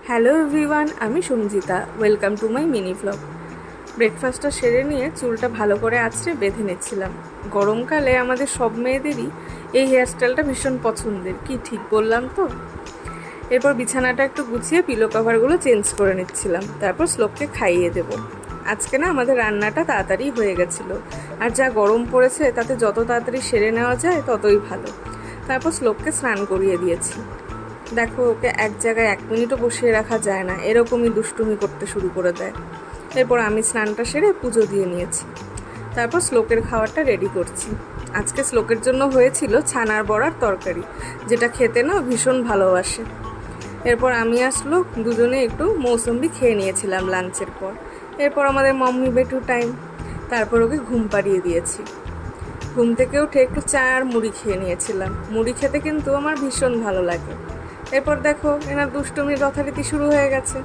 Hello everyone, আমি Sanjita. Welcome to my mini vlog. ব্রেকফাস্টটা সেরে নিয়ে চুলটা ভালো করে আঁচড়ে বেঁধে নিচ্ছিলাম। গরমকালে আমাদের সব মেয়েদেরই এই হেয়ারস্টাইলটা ভীষণ পছন্দের, কি ঠিক বললাম তো? এরপর বিছানাটা একটু গুছিয়ে পিলো কভারগুলো চেঞ্জ করে নিচ্ছিলাম, তারপর শ্লোককে খাইয়ে দেব। আজকে না আমাদের রান্নাটা তাড়াতাড়ি হয়ে গেছিলো, আর যা গরম পড়েছে তাতে যত তাড়াতাড়ি সেরে নেওয়া যায় ততই ভালো। তারপর শ্লোককে স্নান করিয়ে দিয়েছি। দেখো, ওকে এক জায়গায় 1 মিনিটও বসিয়ে রাখা যায় না, এরকমই দুষ্টুমি করতে শুরু করে দেয়। এরপর আমি স্নানটা সেরে পুজো দিয়ে নিয়েছি। তারপর শ্লোকের খাবারটা রেডি করছি। আজকে শ্লোকের জন্য হয়েছিল ছানার বড়ার তরকারি, যেটা খেতে না ভীষণ ভালোবাসে। এরপর আমি আসলো দুজনে একটু মৌসম্বি খেয়ে নিয়েছিলাম লাঞ্চের পর। এরপর আমাদের মাম্মি বেটু টাইম। তারপর ওকে ঘুম পাড়িয়ে দিয়েছি। ঘুম থেকে উঠে একটু চা আর মুড়ি খেয়ে নিয়েছিলাম। মুড়ি খেতে কিন্তু আমার ভীষণ ভালো লাগে। এরপর দেখো, এনার দুষ্টুমির যথারীতি শুরু হয়ে গেছে।